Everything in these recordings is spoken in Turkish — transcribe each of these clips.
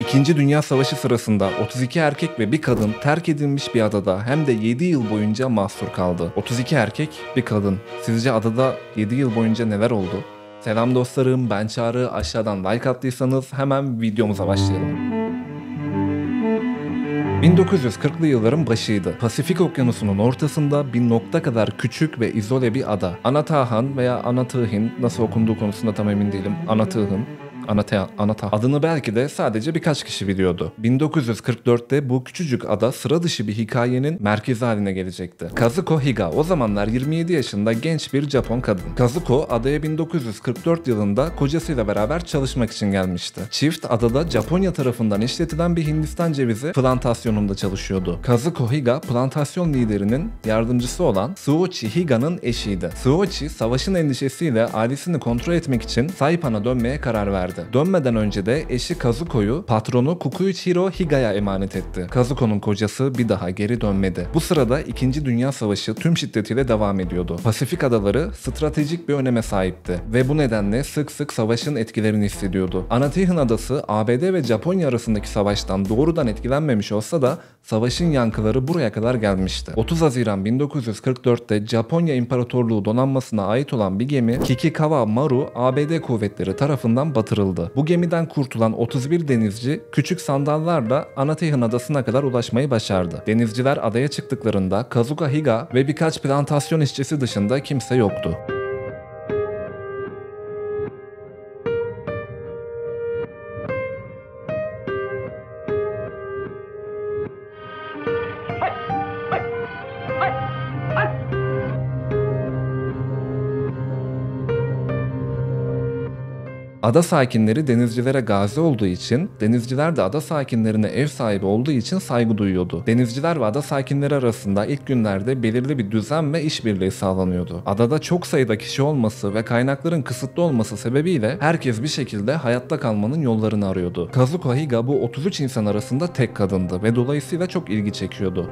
İkinci Dünya Savaşı sırasında 32 erkek ve bir kadın terk edilmiş bir adada hem de 7 yıl boyunca mahsur kaldı. 32 erkek, bir kadın. Sizce adada 7 yıl boyunca neler oldu? Selam dostlarım, ben Çağrı. Aşağıdan like attıysanız hemen videomuza başlayalım. 1940'lı yılların başıydı. Pasifik Okyanusu'nun ortasında bir nokta kadar küçük ve izole bir ada. Anatahan veya Anatığhin, nasıl okunduğu konusunda tam emin değilim. Anatığhin. Anata. Adını belki de sadece birkaç kişi biliyordu. 1944'te bu küçücük ada sıra dışı bir hikayenin merkezi haline gelecekti. Kazuko Higa o zamanlar 27 yaşında genç bir Japon kadın. Kazuko adaya 1944 yılında kocasıyla beraber çalışmak için gelmişti. Çift adada Japonya tarafından işletilen bir Hindistan cevizi plantasyonunda çalışıyordu. Kazuko Higa plantasyon liderinin yardımcısı olan Tsuochi Higa'nın eşiydi. Tsuochi savaşın endişesiyle ailesini kontrol etmek için Saipan'a dönmeye karar verdi. Dönmeden önce de eşi Kazuko'yu patronu Kukuichiro Higa'ya emanet etti. Kazuko'nun kocası bir daha geri dönmedi. Bu sırada 2. Dünya Savaşı tüm şiddetiyle devam ediyordu. Pasifik adaları stratejik bir öneme sahipti ve bu nedenle sık sık savaşın etkilerini hissediyordu. Anatahan Adası ABD ve Japonya arasındaki savaştan doğrudan etkilenmemiş olsa da savaşın yankıları buraya kadar gelmişti. 30 Haziran 1944'te Japonya İmparatorluğu donanmasına ait olan bir gemi Kikikawa Maru ABD kuvvetleri tarafından batırıldı. Bu gemiden kurtulan 31 denizci küçük sandallarla Anatahan Adası'na kadar ulaşmayı başardı. Denizciler adaya çıktıklarında Kazuko Higa ve birkaç plantasyon işçisi dışında kimse yoktu. Ada sakinleri denizcilere gazi olduğu için, denizciler de ada sakinlerine ev sahibi olduğu için saygı duyuyordu. Denizciler ve ada sakinleri arasında ilk günlerde belirli bir düzen ve işbirliği sağlanıyordu. Adada çok sayıda kişi olması ve kaynakların kısıtlı olması sebebiyle herkes bir şekilde hayatta kalmanın yollarını arıyordu. Kazuko Higa bu 33 insan arasında tek kadındı ve dolayısıyla çok ilgi çekiyordu.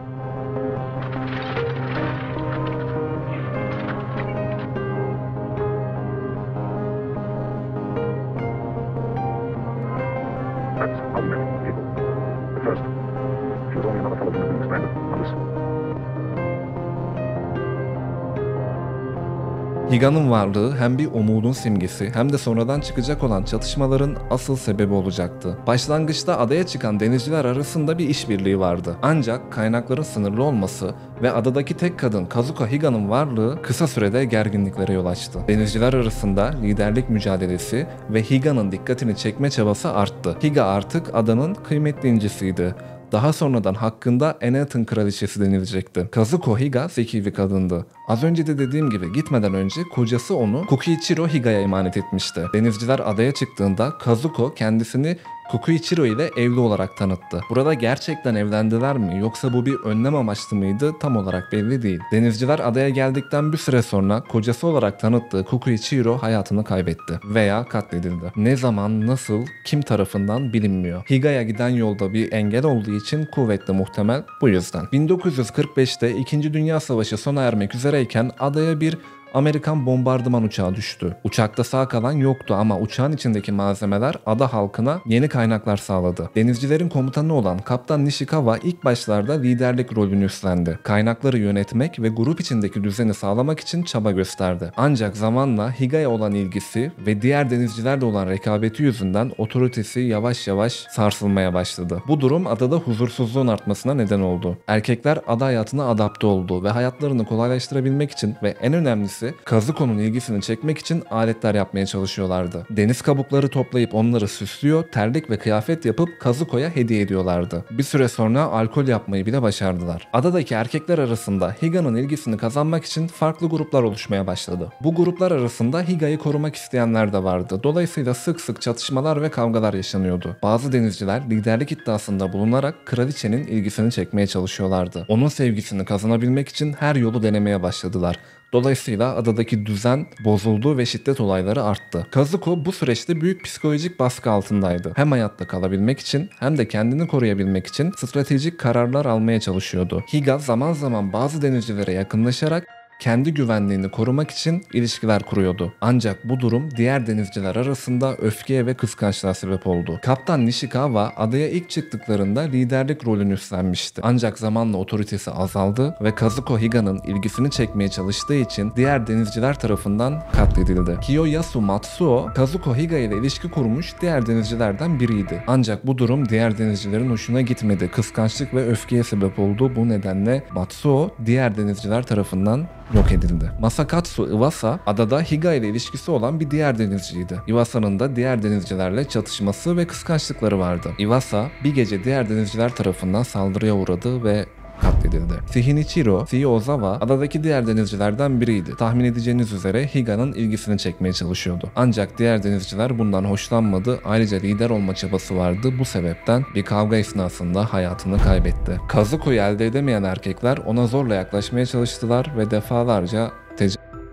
Higa'nın varlığı hem bir umudun simgesi hem de sonradan çıkacak olan çatışmaların asıl sebebi olacaktı. Başlangıçta adaya çıkan denizciler arasında bir işbirliği vardı. Ancak kaynakların sınırlı olması ve adadaki tek kadın Kazuko Higa'nın varlığı kısa sürede gerginliklere yol açtı. Denizciler arasında liderlik mücadelesi ve Higa'nın dikkatini çekme çabası arttı. Higa artık adanın kıymetli incisiydi. Daha sonradan hakkında Anatahan Kraliçesi denilecekti. Kazuko Higa zeki bir kadındı. Az önce de dediğim gibi gitmeden önce kocası onu Kukuichiro Higa'ya emanet etmişti. Denizciler adaya çıktığında Kazuko kendisini Kukuichiro ile evli olarak tanıttı. Burada gerçekten evlendiler mi yoksa bu bir önlem amaçlı mıydı tam olarak belli değil. Denizciler adaya geldikten bir süre sonra kocası olarak tanıttığı Kukuichiro hayatını kaybetti veya katledildi. Ne zaman, nasıl, kim tarafından bilinmiyor. Higa'ya giden yolda bir engel olduğu için kuvvetle muhtemel bu yüzden. 1945'te 2. Dünya Savaşı sona ermek üzereyken adaya bir Amerikan bombardıman uçağı düştü. Uçakta sağ kalan yoktu ama uçağın içindeki malzemeler ada halkına yeni kaynaklar sağladı. Denizcilerin komutanı olan Kaptan Nishikawa ilk başlarda liderlik rolünü üstlendi. Kaynakları yönetmek ve grup içindeki düzeni sağlamak için çaba gösterdi. Ancak zamanla Higa'ya olan ilgisi ve diğer denizcilerle olan rekabeti yüzünden otoritesi yavaş yavaş sarsılmaya başladı. Bu durum adada huzursuzluğun artmasına neden oldu. Erkekler ada hayatına adapte oldu ve hayatlarını kolaylaştırabilmek için ve en önemlisi Kazuko'nun ilgisini çekmek için aletler yapmaya çalışıyorlardı. Deniz kabukları toplayıp onları süslüyor, terlik ve kıyafet yapıp Kazuko'ya hediye ediyorlardı. Bir süre sonra alkol yapmayı bile başardılar. Adadaki erkekler arasında Higa'nın ilgisini kazanmak için farklı gruplar oluşmaya başladı. Bu gruplar arasında Higa'yı korumak isteyenler de vardı. Dolayısıyla sık sık çatışmalar ve kavgalar yaşanıyordu. Bazı denizciler liderlik iddiasında bulunarak kraliçenin ilgisini çekmeye çalışıyorlardı. Onun sevgisini kazanabilmek için her yolu denemeye başladılar. Dolayısıyla adadaki düzen bozuldu ve şiddet olayları arttı. Kazuko bu süreçte büyük psikolojik baskı altındaydı. Hem hayatta kalabilmek için hem de kendini koruyabilmek için stratejik kararlar almaya çalışıyordu. Higa zaman zaman bazı denizcilere yakınlaşarak kendi güvenliğini korumak için ilişkiler kuruyordu. Ancak bu durum diğer denizciler arasında öfkeye ve kıskançlığa sebep oldu. Kaptan Nishikawa adaya ilk çıktıklarında liderlik rolünü üstlenmişti. Ancak zamanla otoritesi azaldı ve Kazuko Higa'nın ilgisini çekmeye çalıştığı için diğer denizciler tarafından katledildi. Kiyoyasu Matsuo, Kazuko Higa ile ilişki kurmuş diğer denizcilerden biriydi. Ancak bu durum diğer denizcilerin hoşuna gitmedi. Kıskançlık ve öfkeye sebep oldu. Bu nedenle Matsuo diğer denizciler tarafından yok edildi. Masakatsu Iwasa adada Higa ile ilişkisi olan bir diğer denizciydi. Iwasa'nın da diğer denizcilerle çatışması ve kıskançlıkları vardı. Iwasa bir gece diğer denizciler tarafından saldırıya uğradı ve katledildi. Shinichiro Ozawa adadaki diğer denizcilerden biriydi. Tahmin edeceğiniz üzere Higa'nın ilgisini çekmeye çalışıyordu. Ancak diğer denizciler bundan hoşlanmadı. Ayrıca lider olma çabası vardı. Bu sebepten bir kavga esnasında hayatını kaybetti. Kazuko'yu elde edemeyen erkekler ona zorla yaklaşmaya çalıştılar ve defalarca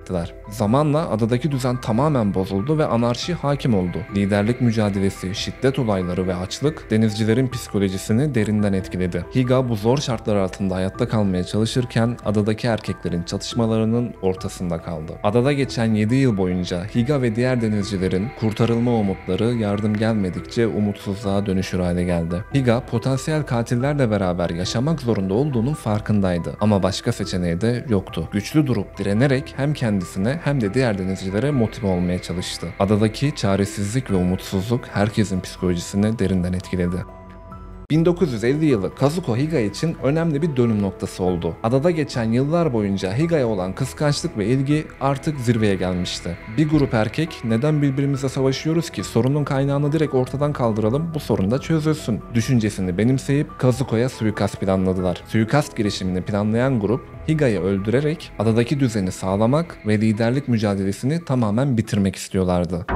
ettiler. Zamanla adadaki düzen tamamen bozuldu ve anarşi hakim oldu. Liderlik mücadelesi, şiddet olayları ve açlık denizcilerin psikolojisini derinden etkiledi. Higa bu zor şartlar altında hayatta kalmaya çalışırken adadaki erkeklerin çatışmalarının ortasında kaldı. Adada geçen 7 yıl boyunca Higa ve diğer denizcilerin kurtarılma umutları yardım gelmedikçe umutsuzluğa dönüşür hale geldi. Higa potansiyel katillerle beraber yaşamak zorunda olduğunun farkındaydı ama başka seçeneği de yoktu. Güçlü durup direnerek hem kendisine hem de diğer denizcilere motive olmaya çalıştı. Adadaki çaresizlik ve umutsuzluk herkesin psikolojisini derinden etkiledi. 1950 yılı Kazuko Higa için önemli bir dönüm noktası oldu. Adada geçen yıllar boyunca Higa'ya olan kıskançlık ve ilgi artık zirveye gelmişti. Bir grup erkek neden birbirimize savaşıyoruz ki, sorunun kaynağını direkt ortadan kaldıralım, bu sorun da çözülsün düşüncesini benimseyip Kazuko'ya suikast planladılar. Suikast girişimini planlayan grup Higa'yı öldürerek adadaki düzeni sağlamak ve liderlik mücadelesini tamamen bitirmek istiyorlardı.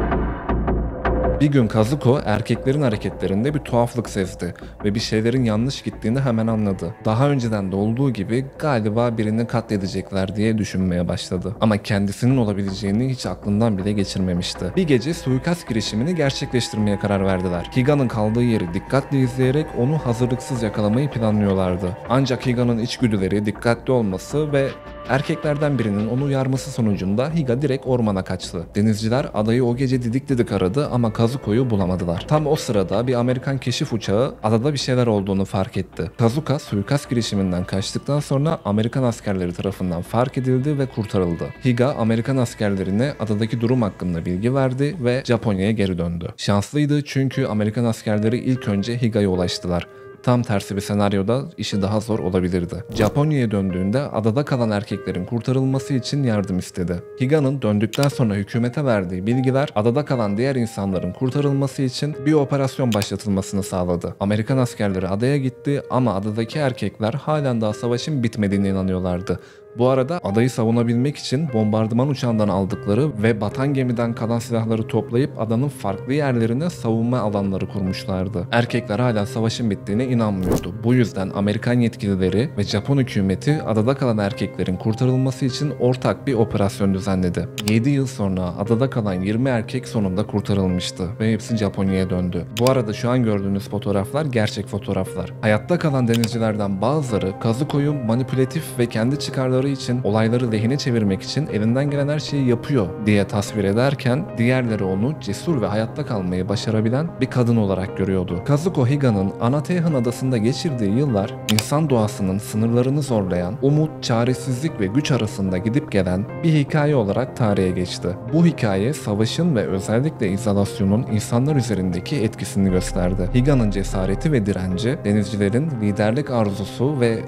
Bir gün Kazuko erkeklerin hareketlerinde bir tuhaflık sezdi ve bir şeylerin yanlış gittiğini hemen anladı. Daha önceden de olduğu gibi galiba birini katledecekler diye düşünmeye başladı. Ama kendisinin olabileceğini hiç aklından bile geçirmemişti. Bir gece suikast girişimini gerçekleştirmeye karar verdiler. Higa'nın kaldığı yeri dikkatle izleyerek onu hazırlıksız yakalamayı planlıyorlardı. Ancak Higa'nın içgüdüleri, dikkatli olması ve erkeklerden birinin onu uyarması sonucunda Higa direkt ormana kaçtı. Denizciler adayı o gece didik didik aradı ama Kazuko'yu bulamadılar. Tam o sırada bir Amerikan keşif uçağı adada bir şeyler olduğunu fark etti. Kazuko suikast girişiminden kaçtıktan sonra Amerikan askerleri tarafından fark edildi ve kurtarıldı. Higa Amerikan askerlerine adadaki durum hakkında bilgi verdi ve Japonya'ya geri döndü. Şanslıydı çünkü Amerikan askerleri ilk önce Higa'ya ulaştılar. Tam tersi bir senaryoda işi daha zor olabilirdi. Japonya'ya döndüğünde adada kalan erkeklerin kurtarılması için yardım istedi. Higa'nın döndükten sonra hükümete verdiği bilgiler adada kalan diğer insanların kurtarılması için bir operasyon başlatılmasını sağladı. Amerikan askerleri adaya gitti ama adadaki erkekler halen daha savaşın bitmediğine inanıyorlardı. Bu arada adayı savunabilmek için bombardıman uçağından aldıkları ve batan gemiden kalan silahları toplayıp adanın farklı yerlerine savunma alanları kurmuşlardı. Erkekler hala savaşın bittiğine inanmıyordu. Bu yüzden Amerikan yetkilileri ve Japon hükümeti adada kalan erkeklerin kurtarılması için ortak bir operasyon düzenledi. 7 yıl sonra adada kalan 20 erkek sonunda kurtarılmıştı ve hepsi Japonya'ya döndü. Bu arada şu an gördüğünüz fotoğraflar gerçek fotoğraflar. Hayatta kalan denizcilerden bazıları Kazuko'yu manipülatif ve kendi çıkarları için olayları lehine çevirmek için elinden gelen her şeyi yapıyor diye tasvir ederken diğerleri onu cesur ve hayatta kalmayı başarabilen bir kadın olarak görüyordu. Kazuko Higa'nın Anatehan adasında geçirdiği yıllar insan doğasının sınırlarını zorlayan, umut, çaresizlik ve güç arasında gidip gelen bir hikaye olarak tarihe geçti. Bu hikaye savaşın ve özellikle izolasyonun insanlar üzerindeki etkisini gösterdi. Higa'nın cesareti ve direnci, denizcilerin liderlik arzusu ve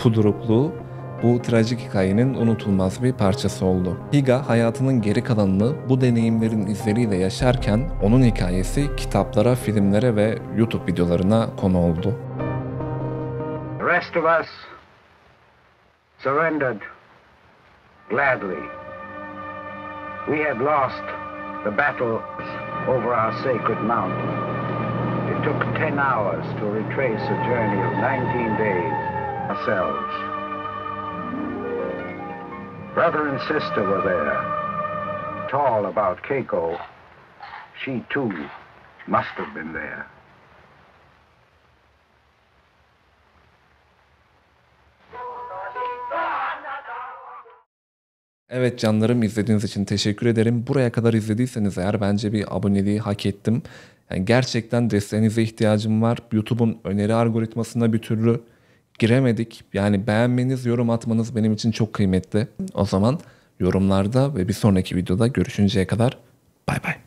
kudurukluğu bu trajik hikayenin unutulmaz bir parçası oldu. Higa hayatının geri kalanını bu deneyimlerin izleriyle yaşarken onun hikayesi kitaplara, filmlere ve YouTube videolarına konu oldu. The rest of us surrendered gladly. We had lost the battle over our sacred mountain. It took 10 hours to retrace a journey of 19 days ourselves. Brother and sister were there, tall about Keiko. She too must have been there. Evet canlarım, izlediğiniz için teşekkür ederim. Buraya kadar izlediyseniz eğer bence bir aboneliği hak ettim. Yani gerçekten desteğinize ihtiyacım var. YouTube'un öneri algoritmasına bir türlü giremedik. Yani beğenmeniz, yorum atmanız benim için çok kıymetli. O zaman yorumlarda ve bir sonraki videoda görüşünceye kadar bay bay.